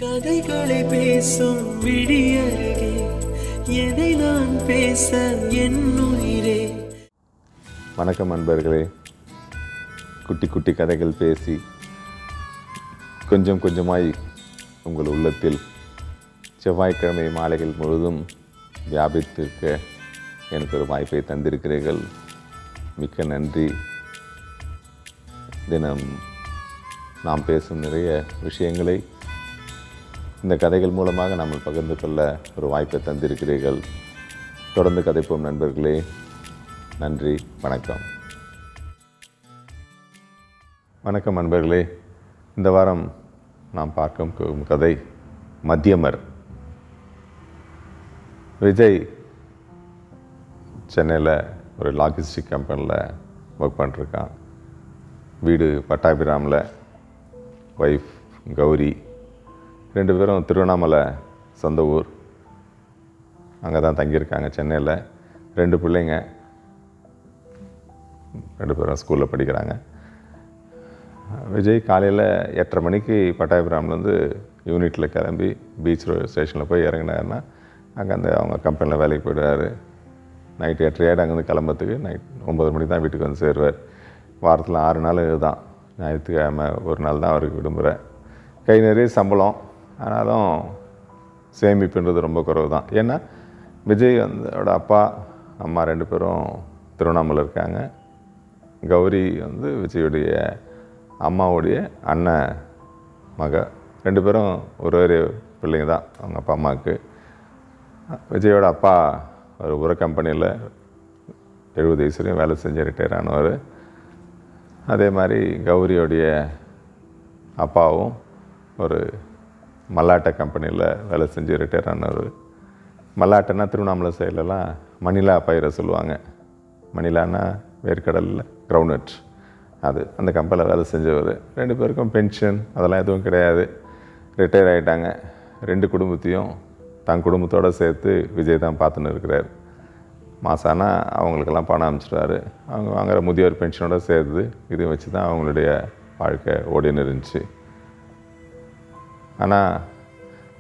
கதைகளை பேசும் விடியழகே, எதை நான் பேச என் உயிரே. வணக்கம் நண்பர்களே. குட்டி குட்டி கதைகள் பேசி கொஞ்சம் கொஞ்சமாய் உங்கள் உள்ளத்தில் செவ்வாய்க்கிழமை மாலைகள் முழுவதும் வியாபித்திருக்க எனக்கு ஒரு வாய்ப்பை தந்திருக்கிறீர்கள். மிக்க நன்றி. தினம் நாம் பேசும் நிறைய விஷயங்களை இந்த கதைகள் மூலமாக நம்ம பகிர்ந்து கொள்ள ஒரு வாய்ப்பை தந்திருக்கிறீர்கள். தொடர்ந்து கதைப்போம் நண்பர்களே. நன்றி, வணக்கம். வணக்கம் நண்பர்களே. இந்த வாரம் நாம் பார்க்கும் கதை மத்தியமர். விஜய் சென்னையில் ஒரு லாஜிஸ்டிக் கம்பெனியில் ஒர்க் பண்ணிருக்கான். வீடு பட்டாபிராமில், ஒய்ஃப் கௌரி, 2 பேரும் திருவண்ணாமலை சொந்த ஊர். அங்கே தான் தங்கியிருக்காங்க சென்னையில். 2 பிள்ளைங்க, 2 பேரும் ஸ்கூலில் படிக்கிறாங்க. விஜய் காலையில் 8:30 மணிக்கு பட்டாபிராம்லேருந்து யூனிட்டில் கிளம்பி பீச் ஸ்டேஷனில் போய் இறங்கினாருன்னா அங்கே அவங்க கம்பெனியில் வேலைக்கு போயிடுவார். நைட்டு 8:30 அங்கேருந்து கிளம்புறதுக்கு நைட் 9 மணிக்கு தான் வீட்டுக்கு வந்து சேருவார். வாரத்தில் 6 நாள் இதுதான். ஞாயிற்றுக்கிழமை ஒரு நாள் தான் அவருக்கு விடுமுறை. கை நிறைய சம்பளம், ஆனாலும் சேமிப்புன்றது ரொம்ப குறைவு தான். ஏன்னா விஜய் அவரோட அப்பா அம்மா 2 பேரும் திருவண்ணாமலை இருக்காங்க. கௌரி விஜயுடைய அம்மாவுடைய அண்ணன் மக. 2 பேரும் ஒரு பிள்ளைங்க தான் அவங்க அப்பா அம்மாவுக்கு. விஜயோட அப்பா ஒரு உர கம்பெனியில் 70 வயசுலையும் வேலை செஞ்சு ரிட்டையர் ஆனவர். அதே மாதிரி கௌரியோடைய அப்பாவும் ஒரு மல்லாட்டை கம்பெனியில் வேலை செஞ்சு ரிட்டையர் ஆனவர். மல்லாட்டைன்னா திருவண்ணாமலை சைட்லலாம் மணிலா பயிரை சொல்லுவாங்க. மணிலான்னா வேர்க்கடலில் கிரவுண்ட்நட், அது அந்த கம்பெனியில் வேலை செஞ்சவர். 2 பேருக்கும் பென்ஷன் அதெல்லாம் எதுவும் கிடையாது. ரிட்டையர் ஆகிட்டாங்க. 2 குடும்பத்தையும் தன் குடும்பத்தோடு சேர்த்து விஜய் தான் பார்த்துன்னு இருக்கிறார். மாதம் ஆனால் அவங்களுக்கெல்லாம் பணம் அனுப்பிச்சிடுவார். அவங்க வாங்குகிற முதியோர் பென்ஷனோடு சேர்த்து இதை வச்சு தான் அவங்களுடைய வாழ்க்கை ஓடின்னு இருந்துச்சு. ஆனால்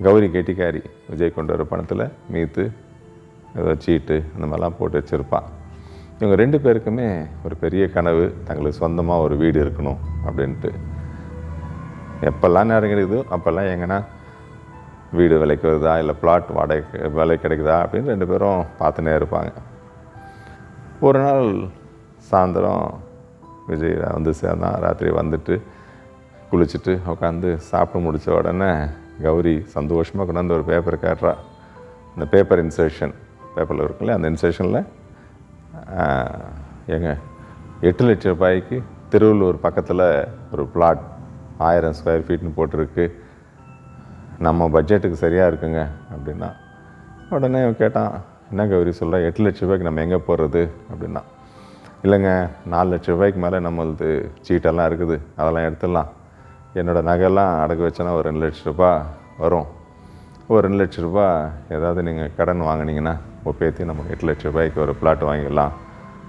கௌரி கெட்டிக்காரி. விஜய் கொண்டு வர பணத்தில் மீத்து ஏதோ சீட்டு அந்த மாதிரிலாம் போட்டு வச்சுருப்பான். இவங்க 2 பேருக்குமே ஒரு பெரிய கனவு, தங்களுக்கு சொந்தமாக ஒரு வீடு இருக்கணும் அப்படின்ட்டு. எப்போல்லாம் நேரம் கிடைக்குதோ அப்போல்லாம் எங்கன்னா வீடு விலைக்கு வருதா இல்லை பிளாட் வாடகை விலை கிடைக்குதா அப்படின்னு 2 பேரும் பார்த்துனே இருப்பாங்க. ஒரு நாள் சாயந்தரம் விஜய் சேர்ந்தான். ராத்திரி வந்துட்டு குளிச்சுட்டு உட்காந்து சாப்பிட்டு முடித்த உடனே கௌரி சந்தோஷமாக கொண்டாந்து ஒரு பேப்பர் காட்டுறா. இந்த பேப்பர் இன்சர்ஷன் பேப்பரில் இருக்குல்ல, அந்த இன்சர்ஷனில் எங்க 8 லட்சம் ரூபாய்க்கு திருவள்ளூர் பக்கத்தில் ஒரு பிளாட் 1000 ஸ்கொயர் ஃபீட்னு போட்டிருக்கு, நம்ம பட்ஜெட்டுக்கு சரியாக இருக்குங்க அப்படின்னா. உடனே கேட்டான், என்ன கௌரி சொல்கிறா, 8 லட்ச ரூபாய்க்கு நம்ம எங்கே போடுறது அப்படின்னா. இல்லைங்க, 4 லட்ச ரூபாய்க்கு மேலே நம்மளது சீட்டெல்லாம் இருக்குது, அதெல்லாம் எடுத்துடலாம். என்னோடய நகையெல்லாம் அடகு வச்சோன்னா ஒரு 2 லட்ச ரூபா வரும். ஒரு 2 லட்ச ரூபா ஏதாவது நீங்கள் கடன் வாங்கினீங்கன்னா ஒப்பேற்றி நமக்கு 8 லட்ச ரூபாய்க்கு ஒரு பிளாட் வாங்கிடலாம்.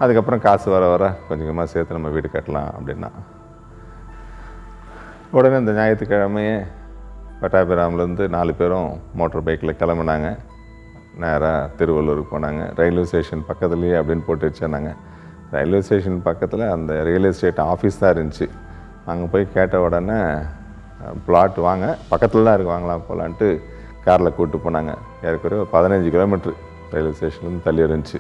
அதுக்கப்புறம் காசு வர வர கொஞ்சம் கொஞ்சமாக சேர்த்து நம்ம வீடு கட்டலாம் அப்படின்னா. உடனே இந்த ஞாயிற்றுக்கிழமையே பட்டாபிராம்லேருந்து 4 பேரும் மோட்டர் பைக்கில் கிளம்புனாங்க. நேராக திருவள்ளூருக்கு போனாங்க. ரயில்வே ஸ்டேஷன் பக்கத்துலேயே அப்படின்னு போட்டு வச்சுருந்தாங்க. ரயில்வே ஸ்டேஷன் பக்கத்தில் அந்த ரியல் எஸ்டேட் ஆஃபீஸ் தான் இருந்துச்சு. அங்கே போய் கேட்ட உடனே பிளாட் வாங்க பக்கத்தில் தான் இருக்குது, வாங்கலாம் போகலான்ட்டு காரில் கூப்பிட்டு போனாங்க. ஏற்கனவே 15 கிலோமீட்ரு ரயில்வே ஸ்டேஷன்லேருந்து தள்ளி இருந்துச்சு.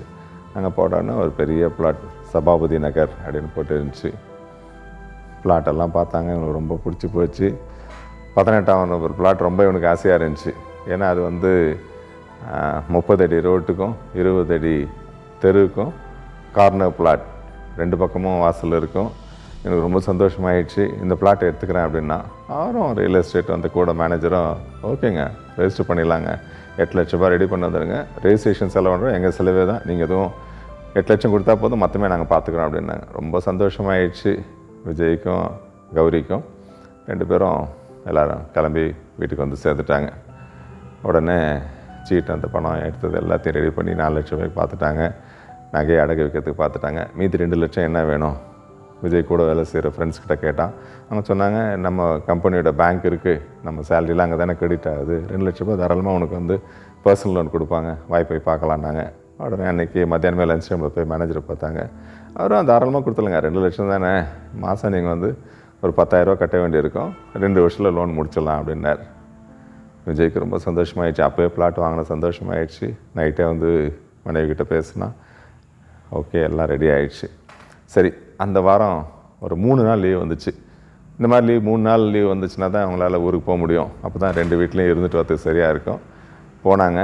அங்கே போட்டோன்னா ஒரு பெரிய பிளாட் சபாபதி நகர் அப்படின்னு போட்டு இருந்துச்சு. பிளாட்டெல்லாம் பார்த்தாங்க. இவங்களுக்கு ரொம்ப பிடிச்சி போச்சு. 18ஆம் நம்பர் பிளாட் ரொம்ப இவனுக்கு ஆசையாக இருந்துச்சு. ஏன்னா அது 30 அடி ரோட்டுக்கும் 20 அடி தெருவுக்கும் கார்னர் பிளாட், 2 பக்கமும் வாசல் இருக்கும். எனக்கு ரொம்ப சந்தோஷமாயிடுச்சு. இந்த பிளாட்டை எடுத்துக்கிறேன் அப்படின்னா. அவரும் ரியல் எஸ்டேட் கூட மேனேஜரும் ஓகேங்க ரெஜிஸ்டர் பண்ணிடலாங்க, 8 லட்ச ரூபாய் ரெடி பண்ணி வந்துடுங்க, ரெஜிஸ்ட்ரேஷன் செலவுன்றோம் எங்கள் செலவே தான், நீங்கள் எதுவும் 8 லட்சம் கொடுத்தா போதும், மற்றமே நாங்கள் பார்த்துக்குறோம் அப்படின்னாங்க. ரொம்ப சந்தோஷமாயிடுச்சு விஜய்க்கும் கௌரிக்கும். 2 பேரும் எல்லோரும் கிளம்பி வீட்டுக்கு சேர்த்துட்டாங்க. உடனே சீட்டு அந்த பணம் எடுத்தது எல்லாத்தையும் ரெடி பண்ணி 4 லட்ச ரூபாய்க்கு பார்த்துட்டாங்க. நகையை அடகு வைக்கிறதுக்கு பார்த்துட்டாங்க. மீதி 2 லட்சம் என்ன வேணும் விஜய் கூட வேலை செய்கிற ஃப்ரெண்ட்ஸ்கிட்ட கேட்டான். அவங்க சொன்னாங்க, நம்ம கம்பெனியோட பேங்க் இருக்குது, நம்ம சேலரிலாம் அங்கே தானே கிரெடிட் ஆகுது, 2 லட்ச ரூபா தாராளமாக உனக்கு வந்து பர்சனல் லோன் கொடுப்பாங்க, போய் பார்க்கலான்னாங்க. உடனே அன்றைக்கி மத்தியானமே லஞ்ச் டைமில் போய் மேனேஜரை பார்த்தாங்க. அவரும் தாராளமாக கொடுத்துருங்க, 2 லட்சம் தானே, மாதம் நீங்கள் வந்து ஒரு 10,000 கட்ட வேண்டியிருக்கும், 2 வருஷத்தில் லோன் முடிச்சிடலாம் அப்படின்னார். விஜய்க்கு ரொம்ப சந்தோஷமாயிடுச்சு. அப்போயே பிளாட் வாங்கின சந்தோஷமாயிடுச்சு. நைட்டே வந்து மனைவிக்கிட்ட பேசினா ஓகே, எல்லாம் ரெடி ஆகிடுச்சு. சரி, அந்த வாரம் ஒரு 3 நாள் லீவ் வந்துச்சு. இந்த மாதிரி லீவ் 3 நாள் லீவ் வந்துச்சுன்னா தான் அவங்களால ஊருக்கு போக முடியும். அப்போ தான் 2 வீட்லேயும் இருந்துட்டு வரது சரியாக இருக்கும். போனாங்க.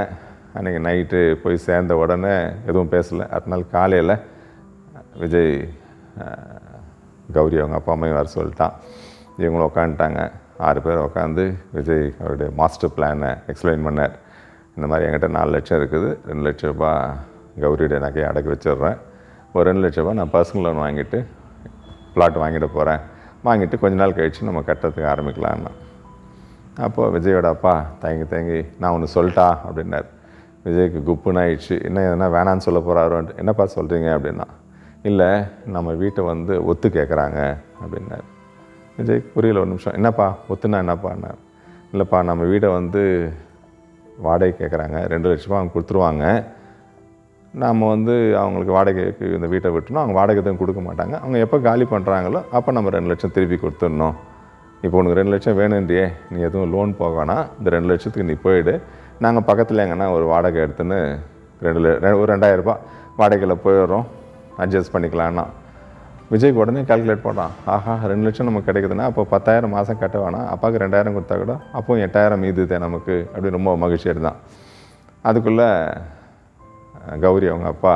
அன்றைக்கி நைட்டு போய் சேர்ந்த உடனே எதுவும் பேசலை. அடுத்த நாள் காலையில் விஜய் கௌரி அவங்க அப்பா அம்மையும் வர சொல்லிட்டான். இவங்களும் உட்காந்துட்டாங்க. 6 பேர் உட்காந்து விஜய் அவருடைய மாஸ்டர் பிளானை எக்ஸ்பிளைன் பண்ணார். இந்த மாதிரி என்கிட்ட 4 லட்சம் இருக்குது, 2 லட்ச ரூபா கௌரியுடைய நகையை அடக்கி வச்சிடுறேன், ஒரு 2 லட்ச ரூபா நான் பர்சனல் லோன் வாங்கிட்டு பிளாட் வாங்கிட்டு போகிறேன், வாங்கிட்டு கொஞ்ச நாள் கழித்து நம்ம கட்டுறதுக்கு ஆரம்பிக்கலான்னா. அப்போது விஜயோட அப்பா தயங்கி நான் ஒன்று சொல்லிட்டா அப்படின்னார். விஜய்க்கு குப்புன்னு ஆயிடுச்சு. என்ன எதனா வேணான்னு சொல்ல போகிறாருன்ட்டு. என்னப்பா சொல்கிறீங்க அப்படின்னா, இல்லை நம்ம வீட்டை வந்து ஒத்து கேட்குறாங்க அப்படின்னார். விஜய் புரியல ஒரு நிமிஷம். என்னப்பா ஒத்துனா என்னப்பான்னார். இல்லைப்பா நம்ம வீடை வந்து வாடகை கேட்குறாங்க, 2 லட்ச ரூபா அவங்க கொடுத்துருவாங்க, நாம் வந்து அவங்களுக்கு வாடகைக்கு இந்த வீட்டை விட்டணும், அவங்க வாடகை தான் கொடுக்க மாட்டாங்க, அவங்க எப்போ காலி பண்ணுறாங்களோ அப்போ நம்ம 2 லட்சம் திருப்பி கொடுத்துடணும். இப்போ உனக்கு 2 லட்சம் வேணுன்றியே, நீ எதுவும் லோன் போகனா, இந்த 2 லட்சத்துக்கு நீ போயிடு, நாங்கள் பக்கத்தில் எங்கன்னா ஒரு வாடகை எடுத்துன்னு ஒரு 2,000 ரூபாய் வாடகையில் போயிடுறோம், அட்ஜஸ்ட் பண்ணிக்கலான்னா. விஜய்க்கு உடனே கால்குலேட் போட்டான். ஆஹா, 2 லட்சம் நமக்கு கிடைக்குதுன்னா அப்போ 10,000 மாதம் கட்ட வேணாம், அப்பாவுக்கு 2,000 கொடுத்தா கூட அப்போ 8,000 மீதுதே நமக்கு அப்படின்னு ரொம்ப மகிழ்ச்சி எடுத்தான். அதுக்குள்ளே கௌரி அவங்க அப்பா,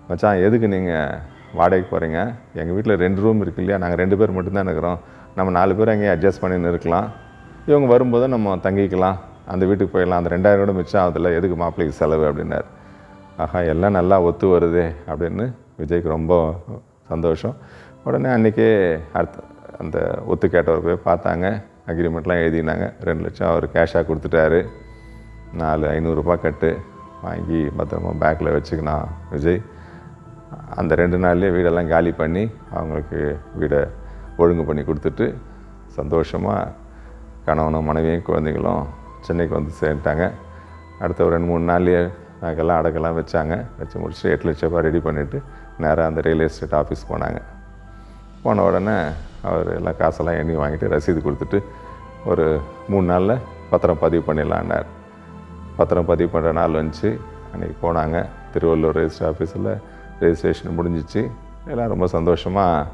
மச்சான் எதுக்கு நீங்கள் வாடகைக்கு போகிறீங்க, எங்கள் வீட்டில் 2 ரூம் இருக்கு இல்லையா, நாங்கள் 2 பேர் மட்டும்தான் இருக்கிறோம், நம்ம 4 பேர் அங்கேயே அட்ஜஸ்ட் பண்ணின்னு இருக்கலாம், இவங்க வரும்போது நம்ம தங்கிக்கலாம், அந்த வீட்டுக்கு போயிடலாம், அந்த 2,000 கூட மிச்சம் ஆகுதில்ல, எதுக்கு மாப்பிள்ளைக்கு செலவு அப்படின்னார். ஆஹா, எல்லாம் நல்லா ஒத்து வருதே அப்படின்னு விஜய்க்கு ரொம்ப சந்தோஷம். உடனே அன்றைக்கே அந்த ஒத்து கேட்டவர் போய் பார்த்தாங்க, அக்ரிமெண்ட்லாம் எழுதினாங்க. 2 லட்சம் அவர் கேஷாக கொடுத்துட்டாரு. 500 ரூபாய் கட்டு வாங்கி பத்திரமா பேக்கில் வச்சுக்கினான் விஜய். அந்த 2 நாள்லேயே வீடெல்லாம் காலி பண்ணி அவங்களுக்கு வீடை ஒழுங்கு பண்ணி கொடுத்துட்டு சந்தோஷமாக கணவனும் மனைவியும் குழந்தைகளும் சென்னைக்கு வந்து சேர்ந்துட்டாங்க. அடுத்த ஒரு 2-3 நாள்லேயே நகைலாம் அடக்கெல்லாம் வச்சாங்க. வச்சு முடிச்சுட்டு 8 லட்ச ரூபாய் ரெடி பண்ணிவிட்டு நேராக அந்த ரியல் எஸ்டேட் ஆஃபீஸ் போனாங்க. போன உடனே அவர் எல்லாம் காசெல்லாம் எண்ணி வாங்கிட்டு ரசீது கொடுத்துட்டு ஒரு 3 நாளில் பத்திரம் பதிவு பண்ணிடலான்னார். பத்திரம் பதிவு பண்ணுற நாள் வந்துச்சு. அன்றைக்கி போனாங்க திருவள்ளூர் ரெஜிஸ்டர் ஆஃபீஸில். ரெஜிஸ்ட்ரேஷன் முடிஞ்சிச்சு. எல்லாம் ரொம்ப சந்தோஷமாக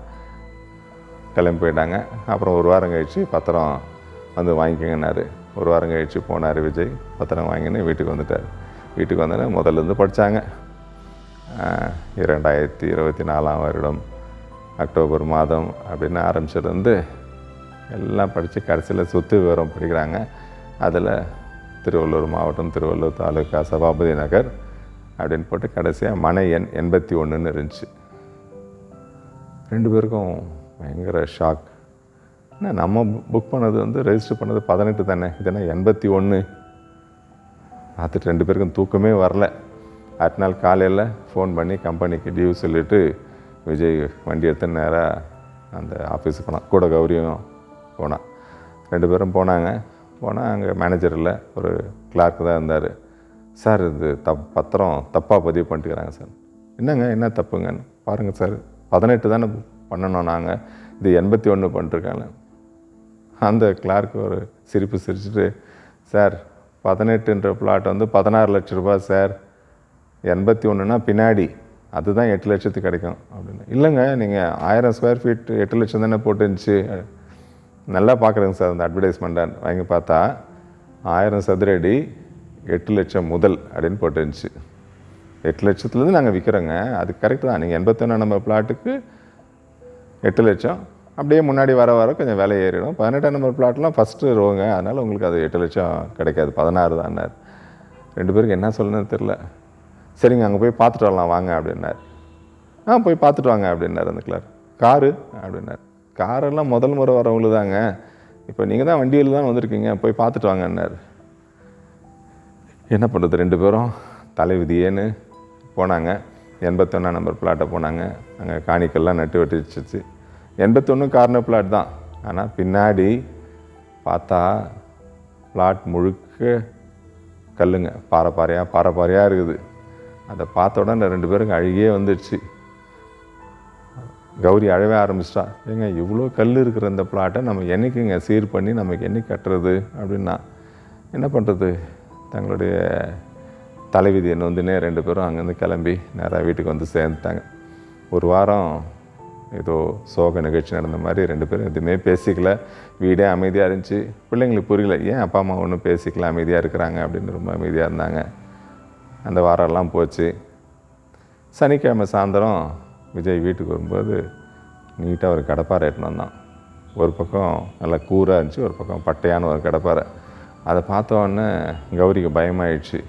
கிளம்பி போயிட்டாங்க. அப்புறம் ஒரு வாரம் கழித்து பத்திரம் வந்து வாங்கிக்கங்கன்னாரு. ஒரு வாரம் கழித்து போனார் விஜய். பத்திரம் வாங்கின்னு வீட்டுக்கு வந்துட்டார். வீட்டுக்கு வந்தோடனே முதல்லேருந்து படித்தாங்க. 2024 வருடம் அக்டோபர் மாதம் அப்படின்னு ஆரம்பிச்சிருந்து எல்லாம் படித்து கடைசியில் சொத்து விவரம் படிக்கிறாங்க. அதில் திருவள்ளூர் மாவட்டம், திருவள்ளூர் தாலுக்கா, சபாபதி நகர் அப்படின்னு போட்டு கடைசியாக மனை எண் 81ன்னு இருந்துச்சு. 2 பேருக்கும் பயங்கர ஷாக். ஏன்னா நம்ம புக் பண்ணது வந்து ரெஜிஸ்டர் பண்ணது 18 தானே, இதுனா 81. பார்த்துட்டு 2 பேருக்கும் தூக்கமே வரல. அடுத்த நாள் காலையில் ஃபோன் பண்ணி கம்பெனிக்கு டியூ சொல்லிவிட்டு விஜய் வண்டி எடுத்து நேராக அந்த ஆஃபீஸுக்கு போனான். கூட கௌரியும் போனான். 2 பேரும் போனாங்க. போனால் அங்கே மேனேஜர் இல்லை, ஒரு கிளார்க்கு தான் இருந்தார். சார் இது பத்திரம் தப்பாக பதிவு பண்ணிட்டுக்கிறாங்க சார். என்னங்க என்ன தப்புங்கன்னு பாருங்கள் சார், 18 தானே பண்ணணும், நாங்கள் இது 81 பண்ணிட்டுருக்காங்க. அந்த கிளார்க்கு ஒரு சிரிப்பு சிரிச்சுட்டு, சார் 18ன்ற பிளாட் வந்து 16 லட்ச ரூபாய் சார், 81னா பின்னாடி, அதுதான் 8 லட்சத்துக்கு கிடைக்கும் அப்படின்னு. இல்லைங்க நீங்கள் 1000 ஸ்கொயர் ஃபீட் 8 லட்சம் தானே போட்டுருந்துச்சு. நல்லா பார்க்குறேங்க சார் அந்த அட்வர்டைஸ்மெண்ட்டை வாங்கி பார்த்தா 1000 சதுர அடி 8 லட்சம் முதல் அப்படின்னு போட்டுருந்துச்சு. 8 லட்சத்துலேருந்து நாங்கள் விற்கிறோங்க, அது கரெக்டு தான். நீங்கள் 81 நம்பர் பிளாட்டுக்கு 8 லட்சம், அப்படியே முன்னாடி வர வர கொஞ்சம் விலை ஏறிடும். 18 நம்பர் பிளாட்லாம் ஃபஸ்ட்டு ரோங்க, அதனால் உங்களுக்கு அது 8 லட்சம் கிடைக்காது, 16 தான்னார். 2 பேருக்கு என்ன சொல்லணும்னு தெரில. சரிங்க அங்கே போய் பார்த்துட்டு வரலாம் வாங்க அப்படின்னார். போய் பார்த்துட்டு வாங்க அப்படின்னார் அந்த கிளார். காரு அப்படின்னார். காரெல்லாம் முதல் முறை வரவங்களுக்கு தாங்க, இப்போ நீங்கள் தான் வண்டியில் தான் வந்திருக்கீங்க, போய் பார்த்துட்டு வாங்கன்னார். என்ன பண்ணுறது, 2 பேரும் தலைவிதியேன்னு போனாங்க. 81 நம்பர் பிளாட்டை போனாங்க. அங்கே காணிக்கெல்லாம் நட்டு வெட்டிச்சிச்சு. 81 கார்னர் பிளாட் தான். ஆனால் பின்னாடி பார்த்தா பிளாட் முழுக்க கல்லுங்க, பாறை பாறையாக இருக்குது. அதை பார்த்த உடனே 2 பேருக்கு அழுகியே வந்துடுச்சு. கௌரி அழவே ஆரம்பிச்சிட்டா. ஏங்க இவ்வளோ கல் இருக்கிற இந்த பிளாட்டை நம்ம என்றைக்குங்க சீர் பண்ணி நமக்கு என்னைக்கு கட்டுறது அப்படின்னா, என்ன பண்ணுறது, தங்களுடைய தலைவிதி என்ன வந்துன்னே 2 பேரும் அங்கேருந்து கிளம்பி நேராக வீட்டுக்கு வந்து சேர்ந்துட்டாங்க. ஒரு வாரம் ஏதோ சோக நிகழ்ச்சி நடந்த மாதிரி 2 பேரும் எதுவுமே பேசிக்கல. வீடே அமைதியாக இருந்துச்சு. பிள்ளைங்களுக்கு புரியல, ஏன் அப்பா அம்மா ஒன்றும் பேசிக்கல, அமைதியாக இருக்கிறாங்க அப்படின்னு ரொம்ப அமைதியாக இருந்தாங்க. அந்த வாரம்லாம் போச்சு. சனிக்கிழமை சாயந்தரம் விஜய் வீட்டுக்கு வரும்போது நீட்டாக ஒரு கடப்பாரை எடுத்துன்னு வந்தான். ஒரு பக்கம் நல்லா கூராக இருந்துச்சு, ஒரு பக்கம் பட்டையான ஒரு கடப்பாரை. அதை பார்த்த உடனே கௌரிக்கு பயமாயிடுச்சு.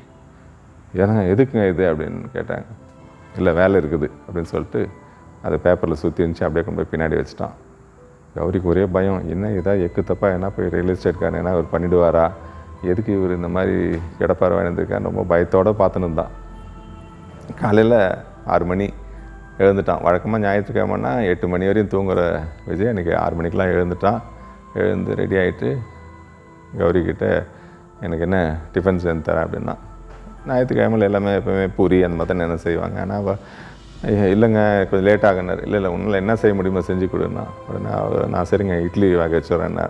ஏன்னா எதுக்குங்க இது அப்படின்னு கேட்டாங்க. இல்லை வேலை இருக்குது அப்படின்னு சொல்லிட்டு அதை பேப்பரில் சுற்றி இருந்துச்சு, அப்படியே கொண்டு போய் பின்னாடி வச்சுட்டான். கௌரிக்கு ஒரே பயம், என்ன ஏதாவது எக்கு தப்பாக என்ன போய் ரியல் எஸ்டேட்காரன் என்ன அவர் பண்ணிவிடுவாரா, எதுக்கு இவர் இந்த மாதிரி கிடப்பாறை வாங்கியிருக்கான்னு ரொம்ப பயத்தோடு பார்த்துன்னு இருந்தான். காலையில் 6 மணி எழுந்துட்டான். வழக்கமாக ஞாயிற்றுக்கிழமைன்னா 8 மணி வரையும் தூங்குகிற விஜய் அன்றைக்கி 6 மணிக்கெலாம் எழுந்துட்டான். எழுந்து ரெடி ஆகிட்டு கௌரிக்கிட்ட எனக்கு என்ன டிஃபன் செஞ்சு தரேன் அப்படின்னா, ஞாயிற்றுக்கிழமையில் எல்லாமே எப்போவுமே பூரி அந்த மாதிரி தான் என்ன செய்வாங்க. ஆனால் அவள் இல்லைங்க கொஞ்சம் லேட் ஆகினார். இல்லை உன்னால் என்ன செய்ய முடியுமோ செஞ்சு கொடுன்னா. உடனே நான் சரிங்க இட்லி வேக வச்சுறேன்னா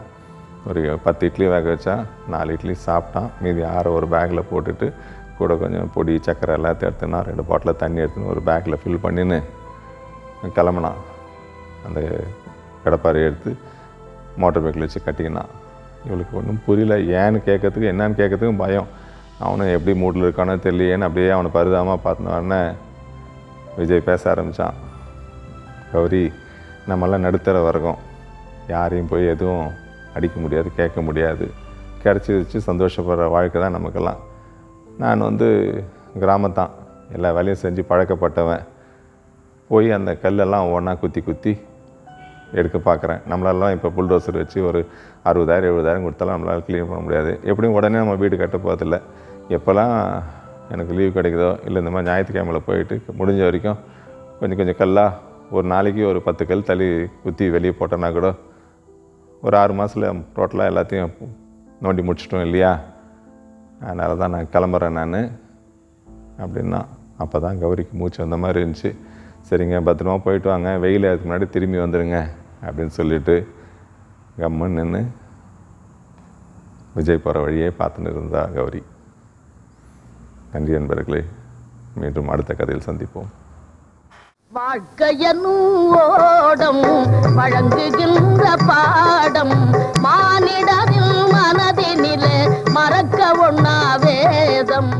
ஒரு 10 இட்லி வேக வச்சா 4 இட்லி சாப்பிட்டான். மீதி 6 ஒரு பேக்கில் போட்டுட்டு கூட கொஞ்சம் பொடி சக்கரை எல்லாத்தையும் எடுத்துனா 2 பாட்டில் தண்ணி எடுத்துன்னு ஒரு பேக்கில் ஃபில் பண்ணின்னு கிளம்புனான். அந்த கடப்பாறை எடுத்து மோட்டர் பைக்கில் வச்சு கட்டிக்கினான். இவளுக்கு ஒன்றும் புரியல, ஏன்னு கேட்கறதுக்கு என்னன்னு கேட்கறதுக்கும் பயம். அவனும் எப்படி மூட்டில் இருக்கானோ தெரியலையேன்னு அப்படியே அவனை பரிதாபமாக பார்த்துனோடனே விஜய் பேச ஆரம்பித்தான். கௌரி, நம்மளாம் நடுத்தர வர்க்கம், யாரையும் போய் எதுவும் அடிக்க முடியாது, கேட்க முடியாது. கிடச்சி வச்சு சந்தோஷப்படுற வாழ்க்கை தான் நமக்கெல்லாம். நான் கிராமத்தான், எல்லா வேலையும் செஞ்சு பழக்கப்பட்டவன். போய் அந்த கல்லெல்லாம் ஒன்றா குத்தி எடுக்க பார்க்குறேன். நம்மளாலாம் இப்போ புல்டோசர் வச்சு ஒரு 60,000 70,000 கொடுத்தாலும் நம்மளால் க்ளீன் பண்ண முடியாது. எப்படியும் உடனே நம்ம வீடு கட்ட போகிறதில்ல. எப்போல்லாம் எனக்கு லீவ் கிடைக்குதோ இல்லை இந்த மாதிரி ஞாயிற்றுக்கிழமையில் போயிட்டு முடிஞ்ச வரைக்கும் கொஞ்சம் கல்லாக ஒரு நாளைக்கு ஒரு 10 கல் தள்ளி குத்தி வெளியே போட்டோன்னா கூட ஒரு 6 மாதத்தில் டோட்டலாக எல்லாத்தையும் நோண்டி முடிச்சிட்டோம் இல்லையா. அதனால தான் நான் கிளம்புறேன் நான் அப்படின்னா. அப்போ தான் கௌரிக்கு மூச்சு வந்த மாதிரி இருந்துச்சு. சரிங்க பத்திரமா போயிட்டு வாங்க, வெயில் அதுக்கு முன்னாடி திரும்பி வந்துடுங்க அப்படின்னு சொல்லிவிட்டு கம்முன்னு நின்று விஜய் போகிற வழியே பார்த்துன்னு இருந்தா கௌரி. நன்றி நண்பர்களே, மீண்டும் அடுத்த கதையில் சந்திப்போம். வாழ்க்கையனும் ஓடம் வழங்குகின்ற பாடம் மானிடரின் மனதினிலே மறக்க ஒண்ணா வேதம்.